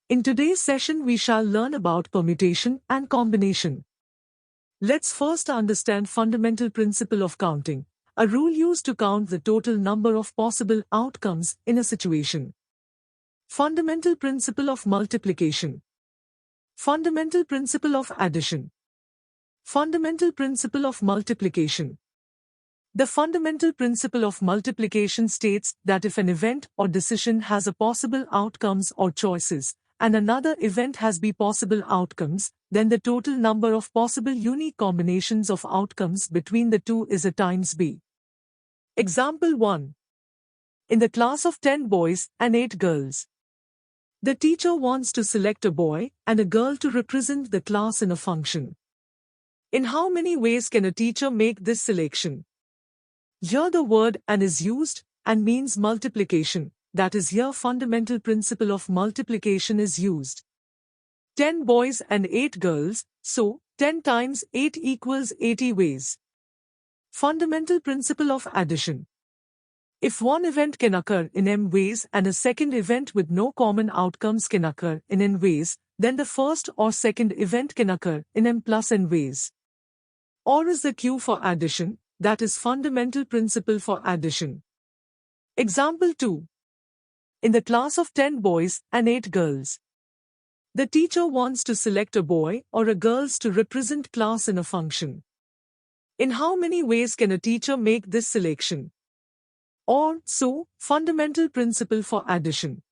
In today's session, we shall learn about permutation and combination. Let's first understand fundamental principle of counting, a rule used to count the total number of possible outcomes in a situation. Fundamental principle of multiplication. Fundamental principle of addition. Fundamental principle of multiplication. The fundamental principle of multiplication states that if an event or decision has a possible outcomes or choices, and another event has b possible outcomes, then the total number of possible unique combinations of outcomes between the two is a times b. Example 1. In the class of 10 boys and 8 girls, the teacher wants to select a boy and a girl to represent the class in a function. In how many ways can a teacher make this selection? Here the word "and" is used, and means multiplication. That is, here fundamental principle of multiplication is used. 10 boys and 8 girls, so 10 times 8 equals 80 ways. Fundamental principle of addition. If one event can occur in m ways and a second event with no common outcomes can occur in n ways, then the first or second event can occur in m plus n ways. Or is the Q for addition, that is fundamental principle for addition. Example 2. In the class of 10 boys and 8 girls, the teacher wants to select a boy or a girl to represent class in a function. In how many ways can a teacher make this selection? Or, so, fundamental principle for addition.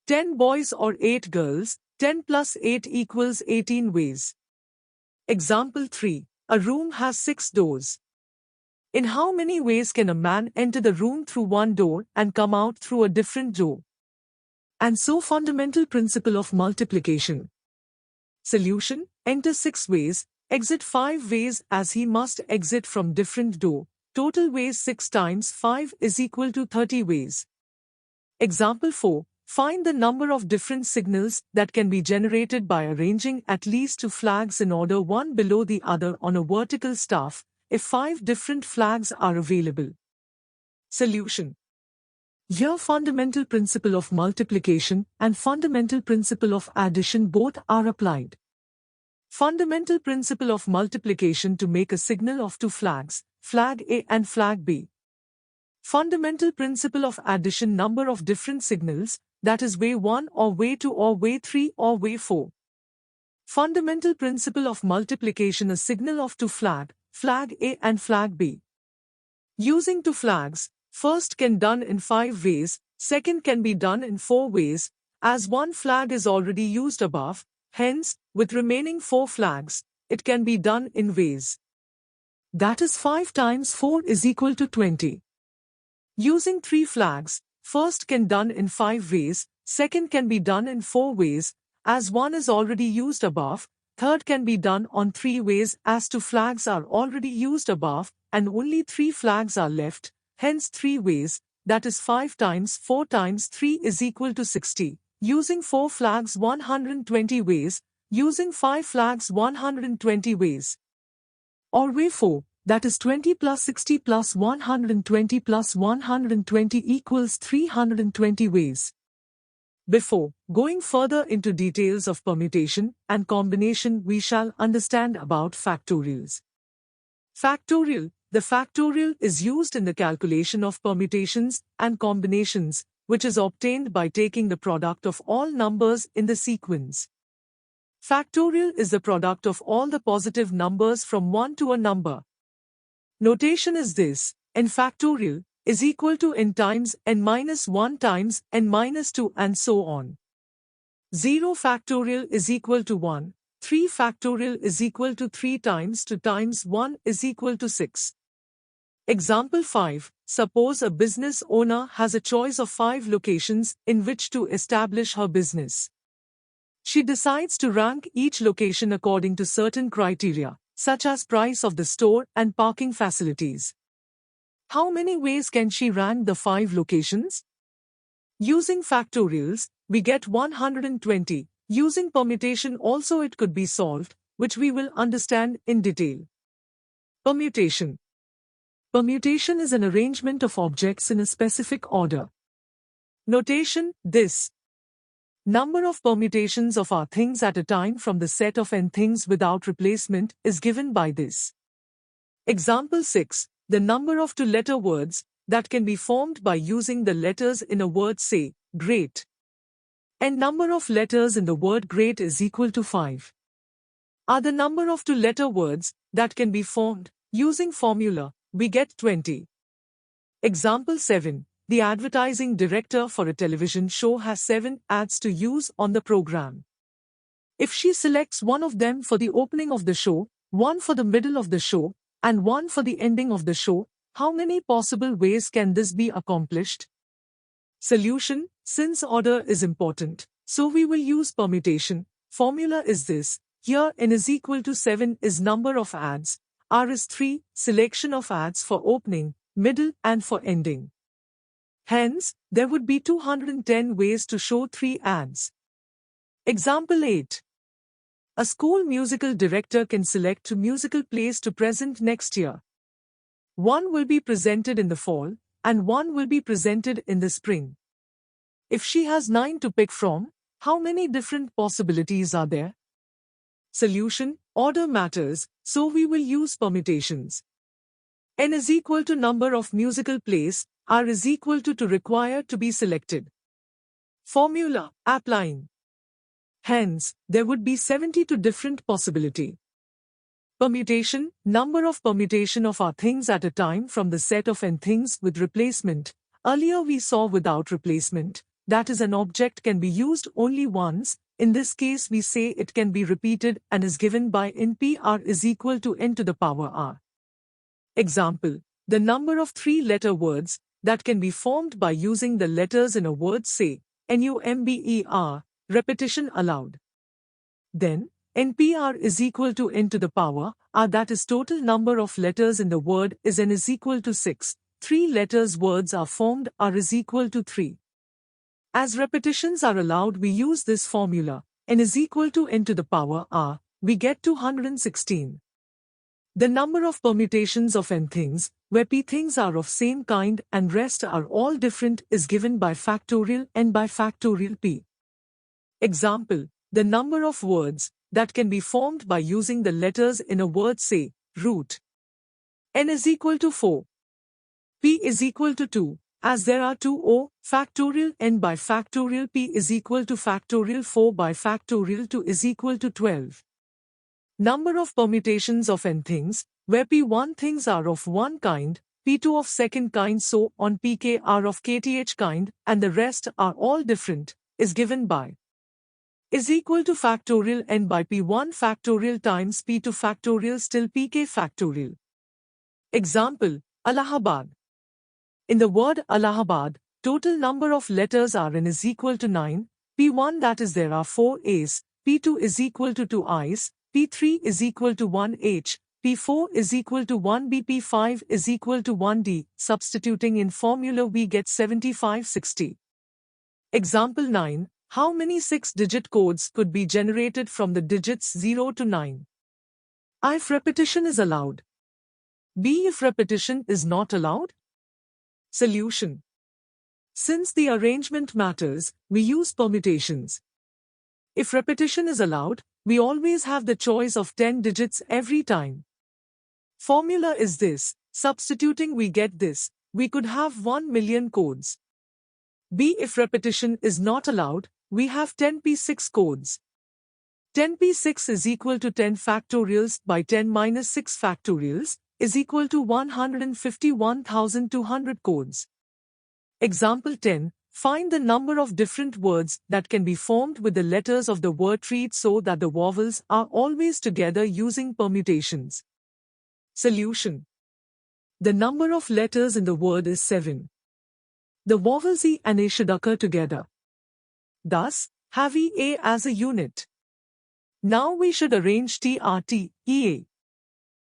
10 boys or 8 girls, 10 plus 8 equals 18 ways. Example 3. A room has 6 doors. In how many ways can a man enter the room through one door and come out through a different door? And so fundamental principle of multiplication. Solution: enter 6 ways, exit 5 ways as he must exit from different door. Total ways 6 times 5 is equal to 30 ways. Example 4. Find the number of different signals that can be generated by arranging at least 2 flags in order one below the other on a vertical staff, if 5 different flags are available. Solution. Here fundamental principle of multiplication and fundamental principle of addition both are applied. Fundamental principle of multiplication to make a signal of 2 flags, flag A and flag B. Fundamental principle of addition number of different signals, that is way 1 or way 2 or way 3 or way 4. Fundamental principle of multiplication a signal of 2 flag A and flag B. Using 2 flags, first can done in 5 ways, second can be done in 4 ways, as one flag is already used above, hence, with remaining 4 flags, it can be done in ways. That is 5 times 4 is equal to 20. Using 3 flags, first can done in 5 ways, second can be done in 4 ways, as one is already used above, third can be done on 3 ways as 2 flags are already used above, and only 3 flags are left, hence 3 ways, that is 5 times 4 times 3 is equal to 60. Using 4 flags 120 ways, using 5 flags 120 ways. Or way 4, that is 20 plus 60 plus 120 plus 120 equals 320 ways. Before going further into details of permutation and combination, we shall understand about factorials. Factorial. The factorial is used in the calculation of permutations and combinations, which is obtained by taking the product of all numbers in the sequence. Factorial is the product of all the positive numbers from 1 to a number. Notation is this: n factorial is equal to n times n minus 1 times n minus 2 and so on. 0 factorial is equal to 1, 3 factorial is equal to 3 times 2 times 1 is equal to 6. Example 5. Suppose a business owner has a choice of 5 locations in which to establish her business. She decides to rank each location according to certain criteria, such as price of the store and parking facilities. How many ways can she rank the 5 locations? Using factorials, we get 120. Using permutation also it could be solved, which we will understand in detail. Permutation. Permutation is an arrangement of objects in a specific order. Notation: this Number of permutations of r things at a time from the set of n things without replacement is given by this. Example 6. The number of two-letter words that can be formed by using the letters in a word, say, great. And number of letters in the word great is equal to 5. Are the number of two-letter words that can be formed using formula, we get 20. Example 7. The advertising director for a television show has 7 ads to use on the program. If she selects one of them for the opening of the show, one for the middle of the show, and one for the ending of the show, how many possible ways can this be accomplished? Solution: since order is important, so we will use permutation. Formula is this. Here n is equal to 7 is number of ads, r is 3, selection of ads for opening, middle and for ending. Hence, there would be 210 ways to show 3 ads. Example 8. A school musical director can select 2 musical plays to present next year. One will be presented in the fall, and one will be presented in the spring. If she has 9 to pick from, how many different possibilities are there? Solution: order matters, so we will use permutations. N is equal to number of musical plays, r is equal to required to be selected. Formula: applying. Hence, there would be 72 different possibility. Permutation: number of permutation of r things at a time from the set of n things with replacement. Earlier we saw without replacement, that is an object can be used only once. In this case we say it can be repeated and is given by npr is equal to n to the power r. Example: the number of 3-letter words that can be formed by using the letters in a word, say, number, repetition allowed. Then, npr is equal to n to the power r, that is total number of letters in the word is n is equal to 6. 3 letters words are formed, r is equal to 3. As repetitions are allowed, we use this formula, n is equal to n to the power r, we get 216. The number of permutations of n things, where p things are of same kind and rest are all different, is given by factorial n by factorial p. Example: the number of words that can be formed by using the letters in a word, say, root. N is equal to 4. P is equal to 2. As there are 2 O, factorial n by factorial p is equal to factorial 4 by factorial 2 is equal to 12. Number of permutations of n things, where p1 things are of one kind, p2 of second kind, so on, pk are of kth kind, and the rest are all different, is given by is equal to factorial n by p1 factorial times p2 factorial still pk factorial. Example: Allahabad. In the word Allahabad, total number of letters are n is equal to 9, p1 that is there are 4 a's, p2 is equal to 2 i's, p3 is equal to 1 h, p4 is equal to 1 b, p5 is equal to 1 d. Substituting in formula we get 7560. Example 9. How many 6-digit codes could be generated from the digits 0 to 9? A. If repetition is allowed. B. If repetition is not allowed. Solution: since the arrangement matters, we use permutations. If repetition is allowed, we always have the choice of 10 digits every time. Formula is this. Substituting we get this. We could have 1 million codes. B. If repetition is not allowed, we have 10p6 codes. 10p6 is equal to 10 factorials by 10 minus 6 factorials is equal to 151,200 codes. Example 10. Find the number of different words that can be formed with the letters of the word treat so that the vowels are always together using permutations. Solution: the number of letters in the word is 7. The vowels E and A should occur together. Thus, have EA as a unit. Now we should arrange TRT, EA.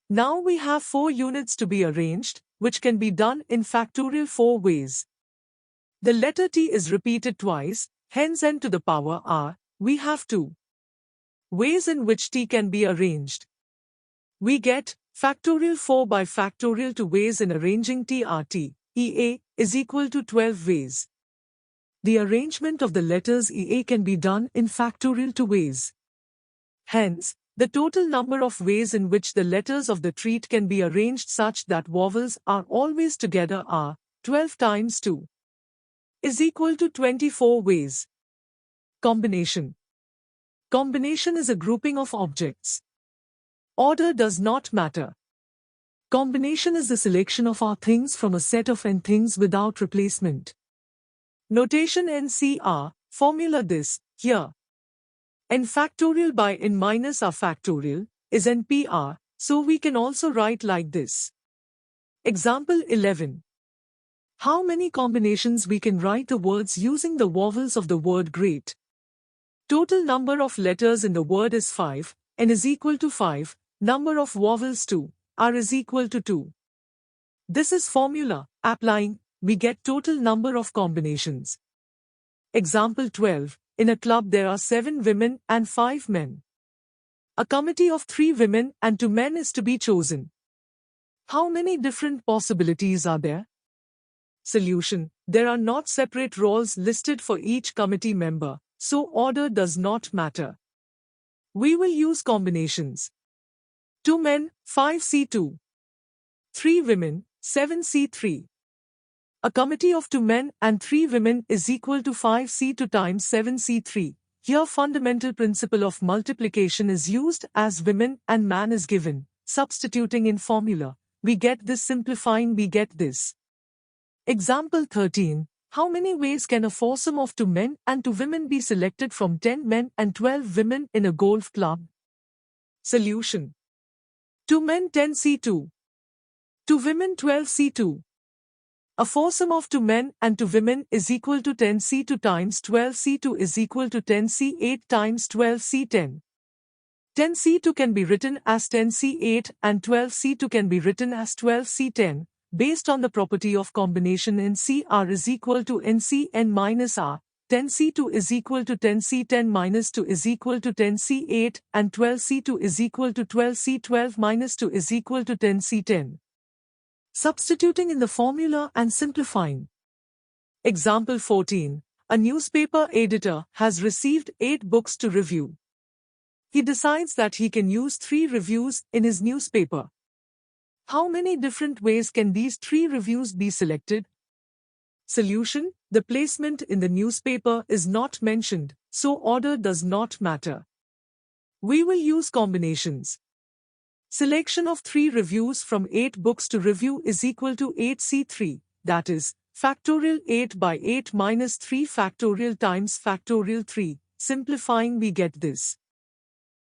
Now we have 4 units to be arranged, which can be done in factorial 4 ways. The letter T is repeated twice, hence n to the power r. We have 2 ways in which T can be arranged. We get factorial 4 by factorial 2 ways in arranging TRT, EA is equal to 12 ways. The arrangement of the letters EA can be done in factorial 2 ways. Hence, the total number of ways in which the letters of the treat can be arranged such that vowels are always together are 12 times 2 is equal to 24 ways. Combination. Combination is a grouping of objects. Order does not matter. Combination is the selection of R things from a set of N things without replacement. Notation NCR, formula this, here. N factorial by N minus R factorial is NPR, so we can also write like this. Example 11. How many combinations we can write the words using the vowels of the word great? Total number of letters in the word is 5, N is equal to 5, number of vowels 2, R is equal to 2. This is formula, applying, we get total number of combinations. Example 12, in a club there are 7 women and 5 men. A committee of 3 women and 2 men is to be chosen. How many different possibilities are there? Solution. There are not separate roles listed for each committee member, so order does not matter. We will use combinations. 2 men, 5C2. 3 women, 7C3. A committee of 2 men and 3 women is equal to 5C2 times 7C3. Here fundamental principle of multiplication is used as women and man is given. Substituting in formula, we get this, simplifying we get this. Example 13. How many ways can a foursome of 2 men and 2 women be selected from 10 men and 12 women in a golf club? Solution. 2 men 10C2. 2 women 12C2. A foursome of 2 men and 2 women is equal to 10C2 times 12C2 is equal to 10C8 times 12C10. 10C2 can be written as 10C8 and 12C2 can be written as 12C10. Based on the property of combination NCR is equal to NCN minus R, 10C2 is equal to 10C10 minus 2 is equal to 10C8 and 12C2 is equal to 12C12 minus 2 is equal to 10C10. Substituting in the formula and simplifying. Example 14. A newspaper editor has received 8 books to review. He decides that he can use 3 reviews in his newspaper. How many different ways can these 3 reviews be selected? Solution. The placement in the newspaper is not mentioned, so order does not matter. We will use combinations. Selection of 3 reviews from 8 books to review is equal to 8C3, that is, factorial 8 by 8 minus 3 factorial times factorial 3. Simplifying we get this.